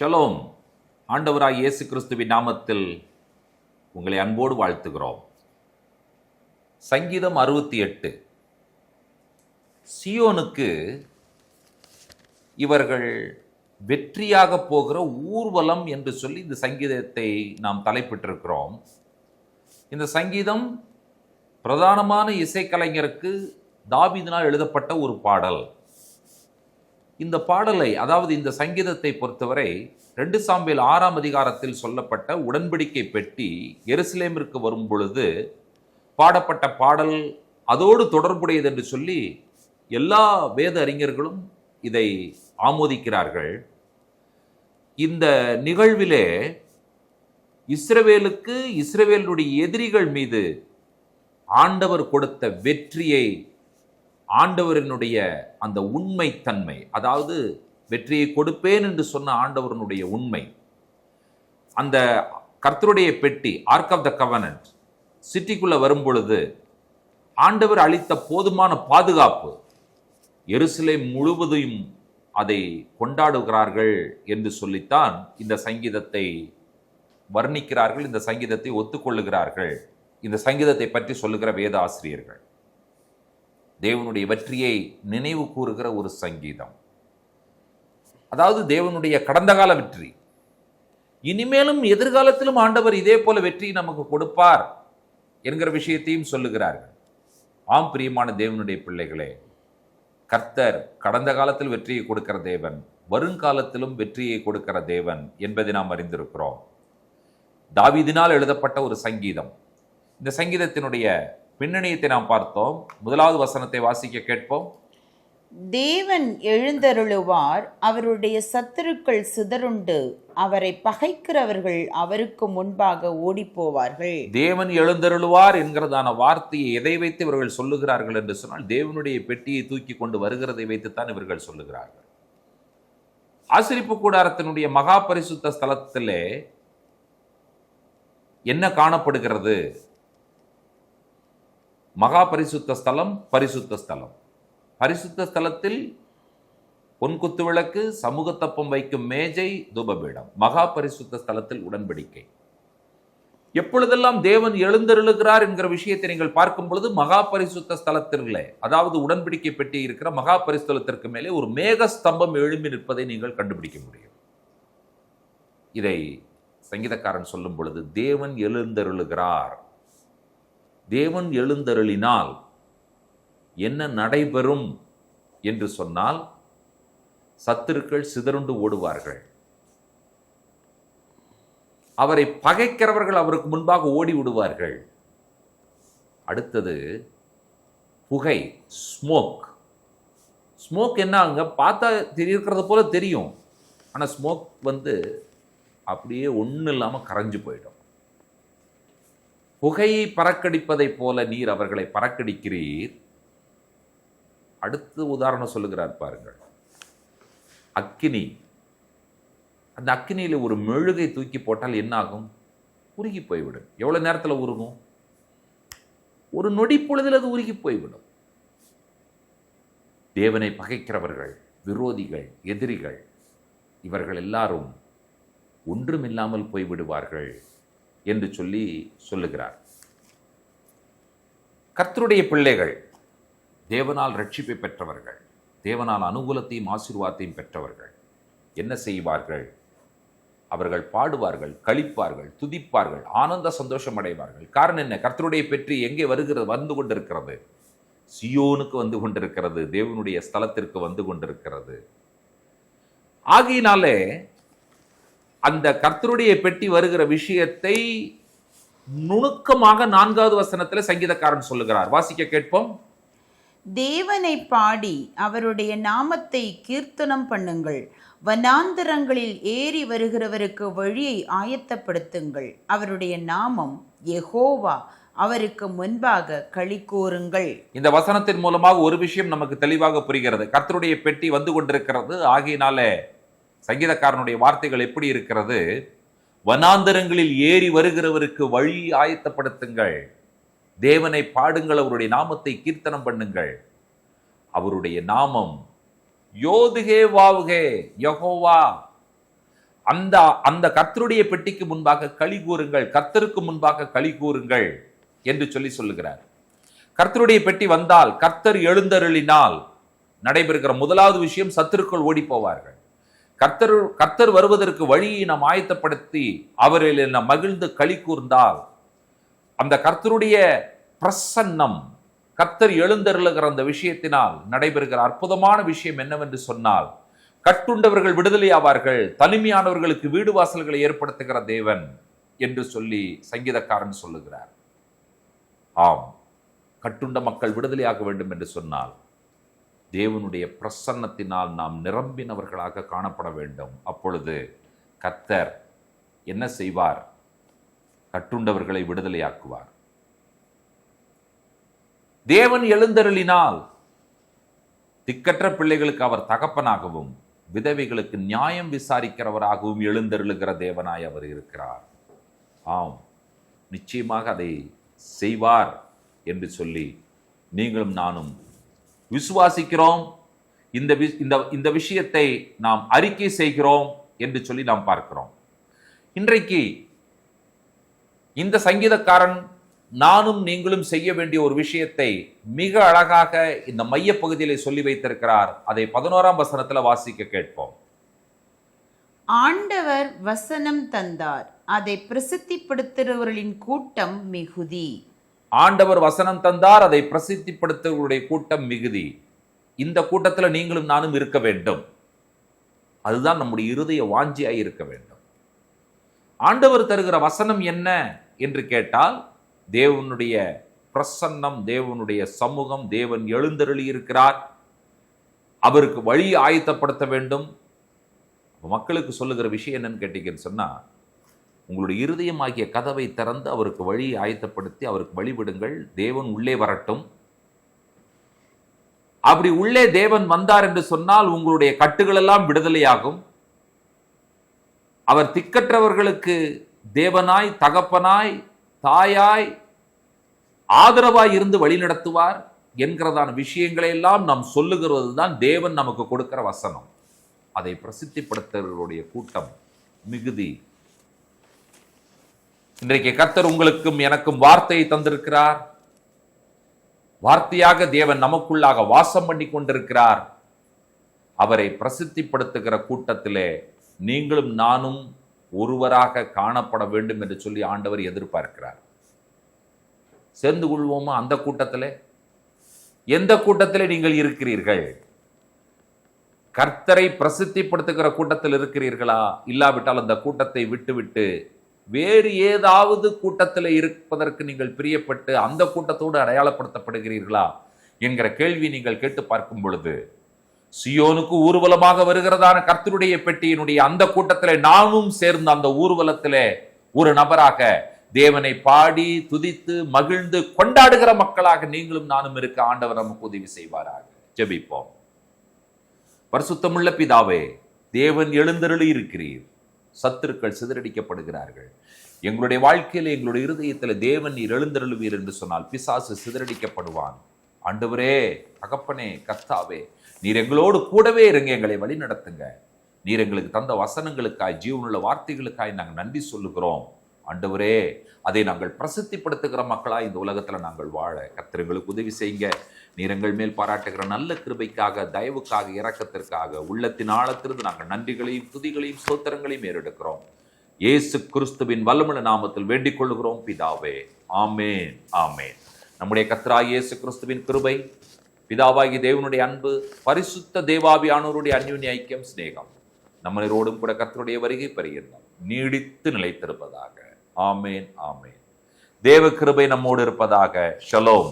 Shalom. ஆண்டவராய் இயேசு கிறிஸ்துவின் நாமத்தில் உங்களை அன்போடு வாழ்த்துகிறோம். சங்கீதம் 68. சியோனுக்கு இவர்கள் வெற்றியாக போகிற ஊர்வலம் என்று சொல்லி இந்த சங்கீதத்தை நாம் தலைப்பிட்டிருக்கிறோம். இந்த சங்கீதம் பிரதானமான இசைக்கலைஞருக்கு தாவீதினால் எழுதப்பட்ட ஒரு பாடல். இந்த பாடலை, அதாவது இந்த சங்கீதத்தை பொறுத்தவரை 2 சாமுவேல் 6ஆம் அதிகாரத்தில் சொல்லப்பட்ட உடன்படிக்கை பெட்டி எருசலேமிற்கு வரும் பொழுது பாடப்பட்ட பாடல் அதோடு தொடர்புடையது என்று சொல்லி எல்லா வேத அறிஞர்களும் இதை ஆமோதிக்கிறார்கள். இந்த நிகழ்விலே இஸ்ரவேலுடைய எதிரிகள் மீது ஆண்டவர் கொடுத்த வெற்றியை, ஆண்டவரினுடைய அந்த உண்மை தன்மை, அதாவது வெற்றியை கொடுப்பேன் என்று சொன்ன ஆண்டவரனுடைய உண்மை, அந்த கர்த்தருடைய பெட்டி ஆர்க் ஆஃப் த கவனன்ட் சிட்டிக்குள்ள வரும் பொழுது ஆண்டவர் அளித்த போதுமான பாதுகாப்பு, எருசலேம் முழுவதையும் அதை கொண்டாடுகிறார்கள் என்று சொல்லித்தான் இந்த சங்கீதத்தை வர்ணிக்கிறார்கள், இந்த சங்கீதத்தை ஒத்துக்கொள்ளுகிறார்கள். இந்த சங்கீதத்தை பற்றி சொல்லுகிற வேத ஆசிரியர்கள் தேவனுடைய வெற்றியை நினைவு கூறுகிற ஒரு சங்கீதம். அதாவது தேவனுடைய கடந்த கால வெற்றி, இனிமேலும் எதிர்காலத்திலும் ஆண்டவர் இதே போல வெற்றி நமக்கு கொடுப்பார் என்கிற விஷயத்தையும் சொல்லுகிறார்கள். ஆம் பிரியமான தேவனுடைய பிள்ளைகளே, கர்த்தர் கடந்த காலத்தில் வெற்றியை கொடுக்கிற தேவன், வருங்காலத்திலும் வெற்றியை கொடுக்கிற தேவன் என்பதை நாம் அறிந்திருக்கிறோம். தாவீதினால் எழுதப்பட்ட ஒரு சங்கீதம். இந்த சங்கீதத்தினுடைய பின்னணியத்தை நாம் பார்த்தோம். 1வது வசனத்தை வாசிக்க கேட்போம். தேவன் எழுந்தருளுவார், அவருடைய சத்துருக்கள் சிதறுண்டு, அவரை பகைக்கிறவர்கள் அவருக்கு முன்பாக ஓடி போவார்கள். தேவன் எழுந்தருளுவார் என்கிறதான வார்த்தையை எதை வைத்து இவர்கள் சொல்லுகிறார்கள் என்று சொன்னால், தேவனுடைய பெட்டியை தூக்கி கொண்டு வருகிறதை வைத்துத்தான் இவர்கள் சொல்லுகிறார்கள். ஆசரிப்பு கூடாரத்தினுடைய மகா பரிசுத்த ஸ்தலத்திலே என்ன காணப்படுகிறது? மகா பரிசுத்த ஸ்தலம், பரிசுத்த ஸ்தலம். பரிசுத்த ஸ்தலத்தில் பொன்குத்து விளக்கு, சமூகத்தப்பம் வைக்கும் மேஜை, தூபபீடம். மகா பரிசுத்த ஸ்தலத்தில் உடன்படிக்கை. எப்பொழுதெல்லாம் தேவன் எழுந்தருளுகிறார் என்கிற விஷயத்தை நீங்கள் பார்க்கும் பொழுது மகா பரிசுத்த ஸ்தலத்திலே, அதாவது உடன்படிக்கை பெட்டி இருக்கிற மகா பரிசுத்தலத்திற்கு மேலே ஒரு மேக ஸ்தம்பம் எழும்பி நிற்பதை நீங்கள் கண்டுபிடிக்க முடியும். இதை சங்கீதக்காரன் சொல்லும் பொழுது தேவன் எழுந்தருளுகிறார். தேவன் எழுந்தருளினால் என்ன நடைபெறும் என்று சொன்னால், சத்துருக்கள் சிதறுண்டு ஓடுவார்கள். அவரை பகைக்கிறவர்கள் அவருக்கு முன்பாக ஓடி விடுவார்கள். அடுத்தது புகை, ஸ்மோக். ஸ்மோக் என்ன, அங்க பார்த்தா இருக்கிறது போல தெரியும், ஆனா ஸ்மோக் அப்படியே ஒன்றும் இல்லாமல் கரைஞ்சு போயிடும். புகையை பறக்கடிப்பதை போல நீர் அவர்களை பறக்கடிக்கிறீர். அடுத்து உதாரணம் சொல்லுகிறார் பாருங்கள். அக்கினி. அந்த அக்கினியில ஒரு மெழுகை தூக்கி போட்டால் என்ன ஆகும்? உருகி போய்விடும். எவ்வளவு நேரத்தில் உருகும்? ஒரு நொடி பொழுதில் அது உருகி போய்விடும். தேவனை பகைக்கிறவர்கள், விரோதிகள், எதிரிகள், இவர்கள் எல்லாரும் ஒன்றுமில்லாமல் போய்விடுவார்கள் என்று சொல்லுகிறார். கர்த்தருடைய பிள்ளைகள், தேவனால் ரட்சிப்பை பெற்றவர்கள், தேவனால் அனுகூலத்தையும் ஆசீர்வாதத்தையும் பெற்றவர்கள் என்ன செய்வார்கள்? அவர்கள் பாடுவார்கள், களிப்பார்கள், துதிப்பார்கள், ஆனந்த சந்தோஷம் அடைவார்கள். காரணம் என்ன? கர்த்தருடைய பெற்றி எங்கே வந்து கொண்டிருக்கிறது? சியோனுக்கு வந்து கொண்டிருக்கிறது, தேவனுடைய ஸ்தலத்திற்கு வந்து கொண்டிருக்கிறது. ஆகையினாலே அந்த கர்த்தருடைய பெட்டி வருகிற விஷயத்தை நுணுக்கமாக 4வது வசனத்தில் சங்கீதக்காரன் சொல்லுகிறார். வாசிக்க கேட்போம். தேவனை பாடி அவருடைய நாமத்தை கீர்த்தனம் பண்ணுங்கள், வனாந்தரங்களில் ஏறி வருகிறவருக்கு வழியை ஆயத்தப்படுத்துங்கள். அவருடைய நாமம் யெகோவா, அவருக்கு முன்பாக களி கூறுங்கள். இந்த வசனத்தின் மூலமாக ஒரு விஷயம் நமக்கு தெளிவாக புரிகிறது. கர்த்தருடைய பெட்டி வந்து கொண்டிருக்கிறது. ஆகையினாலே சங்கீதக்காரனுடைய வார்த்தைகள் எப்படி இருக்கிறது? வனாந்தரங்களில் ஏறி வருகிறவருக்கு வழி ஆயத்தப்படுத்துங்கள், தேவனை பாடுங்கள், அவருடைய நாமத்தை கீர்த்தனம் பண்ணுங்கள். அவருடைய நாமம் யோதுகே வாவுகே யெகோவா, அந்த அந்த கர்த்தருடைய பெட்டிக்கு முன்பாக களி கூறுங்கள், கர்த்தருக்கு முன்பாக களி கூறுங்கள் என்று சொல்லுகிறார். கர்த்தருடைய பெட்டி வந்தால், கர்த்தர் எழுந்தருளினால் நடைபெறுகிற முதலாவது விஷயம், சத்துருக்கள் ஓடி போவார்கள். கர்த்தர் வருவதற்கு வழியை நாம் ஆயத்தப்படுத்தி அவரில் நாம் மகிழ்ந்து களி கூர்ந்தால், அந்த கர்த்தருடைய பிரசன்னம், கர்த்தர் எழுந்தருளுகிற அந்த விஷயத்தினால் நடைபெறுகிற அற்புதமான விஷயம் என்னவென்று சொன்னால், கட்டுண்டவர்கள் விடுதலை ஆவார்கள், தனிமையானவர்களுக்கு வீடு வாசல்களை ஏற்படுத்துகிற தேவன் என்று சொல்லி சங்கீதக்காரன் சொல்லுகிறார். ஆம், கட்டுண்ட மக்கள் விடுதலையாக வேண்டும் என்று சொன்னால் தேவனுடைய பிரசன்னத்தினால் நாம் நிரம்பினவர்களாக காணப்பட வேண்டும். அப்பொழுது கர்த்தர் என்ன செய்வார்? கட்டுண்டவர்களை விடுதலையாக்குவார். தேவன் எழுந்தருளினால் திக்கற்ற பிள்ளைகளுக்கு அவர் தகப்பனாகவும் விதவைகளுக்கு நியாயம் விசாரிக்கிறவராகவும் எழுந்தருளுகிற தேவனாய் அவர் இருக்கிறார். ஆம், நிச்சயமாக அதை செய்வார் என்று சொல்லி நீங்களும் நானும் விசுவாசிக்கிறோம். இந்த விஷயத்தை நாம் அறிக்கை செய்கிறோம் என்று சொல்லி நாம் பார்க்கிறோம். இன்றைக்கு இந்த சங்கீதக்காரன் நானும் நீங்களும் செய்ய வேண்டிய ஒரு விஷயத்தை மிக அழகாக இந்த மைய பகுதியிலே சொல்லி வைத்திருக்கிறார். அதை 11ஆம் வசனத்தில் வாசிக்க கேட்போம். ஆண்டவர் வசனம் தந்தார், அதை பிரசித்திப்படுத்துகிறவர்களின் கூட்டம் மிகுதி. ஆண்டவர் வசனம் தந்தார், அதை பிரசித்திப்படுத்துவர்களுடைய கூட்டம் மிகுதி. இந்த கூட்டத்தில் நீங்களும் நானும் இருக்க வேண்டும். அதுதான் நம்முடைய இருதய வாஞ்சியாய் இருக்க வேண்டும். ஆண்டவர் தருகிற வசனம் என்ன என்று கேட்டால், தேவனுடைய பிரசன்னம், தேவனுடைய சமூகம், தேவன் எழுந்தருளி இருக்கிறார், அவருக்கு வழி ஆயத்தப்படுத்த வேண்டும். மக்களுக்கு சொல்லுகிற விஷயம் என்னன்னு கேட்டீங்கன்னு சொன்னா, உங்களுடைய இருதயமாகிய கதவை திறந்து அவருக்கு வழி ஆயத்தப்படுத்தி அவருக்கு வழிவிடுங்கள். தேவன் உள்ளே வரட்டும். அப்படி உள்ளே தேவன் வந்தார் என்று சொன்னால் உங்களுடைய கட்டுகள் எல்லாம் விடுதலையாகும். அவர் திக்கற்றவர்களுக்கு தேவனாய், தகப்பனாய், தாயாய், ஆதரவாய் இருந்து வழி நடத்துவார் என்கிறதான விஷயங்களை எல்லாம் நாம் சொல்லுகிறது தான் தேவன் நமக்கு கொடுக்கிற வசனம். அதை பிரசித்திப்படுத்துவர்களுடைய கூட்டம் மிகுதி. இன்றைக்கு கர்த்தர் உங்களுக்கும் எனக்கும் வார்த்தையை தந்திருக்கிறார். வார்த்தையாக தேவன் நமக்குள்ளாக வாசம் பண்ணி கொண்டிருக்கிறார். அவரை பிரசித்திப்படுத்துகிற கூட்டத்திலே நீங்களும் நானும் ஒருவராக காணப்பட வேண்டும் என்று சொல்லி ஆண்டவர் எதிர்பார்க்கிறார். சேர்ந்து கொள்வோமா அந்த கூட்டத்திலே? எந்த கூட்டத்திலே நீங்கள் இருக்கிறீர்கள்? கர்த்தரை பிரசித்திப்படுத்துகிற கூட்டத்தில் இருக்கிறீர்களா? இல்லாவிட்டால் அந்த கூட்டத்தை விட்டுவிட்டு வேறு ஏதாவது கூட்டத்தில் இருப்பதற்கு நீங்கள் பிரியப்பட்டு அந்த கூட்டத்தோடு அடையாளப்படுத்தப்படுகிறீர்களா என்கிற கேள்வி நீங்கள் கேட்டு பார்க்கும் பொழுது, சியோனுக்கு ஊர்வலமாக வருகிறதான கர்த்தருடைய பெட்டியினுடைய அந்த கூட்டத்திலே நாமும் சேர்ந்து அந்த ஊர்வலத்திலே ஒரு நபராக தேவனை பாடி துதித்து மகிழ்ந்து கொண்டாடுகிற மக்களாக நீங்களும் நானும் இருக்க ஆண்டவர் நமக்கு உதவி செய்வாராக. ஜெபிப்போம். பரிசுத்தமுள்ள பிதாவே, தேவன் எழுந்தருளி இருக்கிறீர். சத்துருக்கள் சிதறடிக்கப்படுகிறார்கள். எங்களுடைய வாழ்க்கையில, எங்களுடைய இருதயத்தில் தேவன் நீர் எழுந்தருளுவீர் என்று சொன்னால் பிசாசு சிதறடிக்கப்படுவான். ஆண்டவரே, தகப்பனே, கர்த்தாவே, நீர் எங்களோடு கூடவே இருங்க, எங்களை வழி நடத்துங்க. நீர் எங்களுக்கு தந்த வசனங்களுக்காய், ஜீவனுள்ள வார்த்தைகளுக்காய் நாங்கள் நன்றி சொல்லுகிறோம். ஆண்டவரே, அதை நாங்கள் பிரசித்திப்படுத்துகிற மக்களாய் இந்த உலகத்தில் நாங்கள் வாழ கர்த்தர் எங்களுக்கு உதவி செய்யுங்க. நீர் எங்கள் மேல் பாராட்டுகிற நல்ல கிருபைக்காக, தயவுக்காக, இரக்கத்திற்காக உள்ளத்தின் ஆழத்திலிருந்து நாங்கள் நன்றிகளையும் துதிகளையும் ஸ்தோத்திரங்களையும் ஏறெடுக்கிறோம். இயேசு கிறிஸ்துவின் வல்லமையுள்ள நாமத்தில் வேண்டிக் கொள்ளுகிறோம் பிதாவே. ஆமேன், ஆமேன். நம்முடைய கர்த்தராகிய இயேசு கிறிஸ்துவின் கிருபை, பிதாவாகிய தேவனுடைய அன்பு, பரிசுத்த தேவாவியானோருடைய அந்யோன்ய ஐக்கியம், சிநேகம் நம்மளோடும் கூட கர்த்தருடைய வருகை பரியந்தம் நீடித்து நிலைத்திருப்பதாக. ஆமேன், ஆமேன். தேவ கிருபை நம்மோடு இருப்பதாக. ஷலோம்.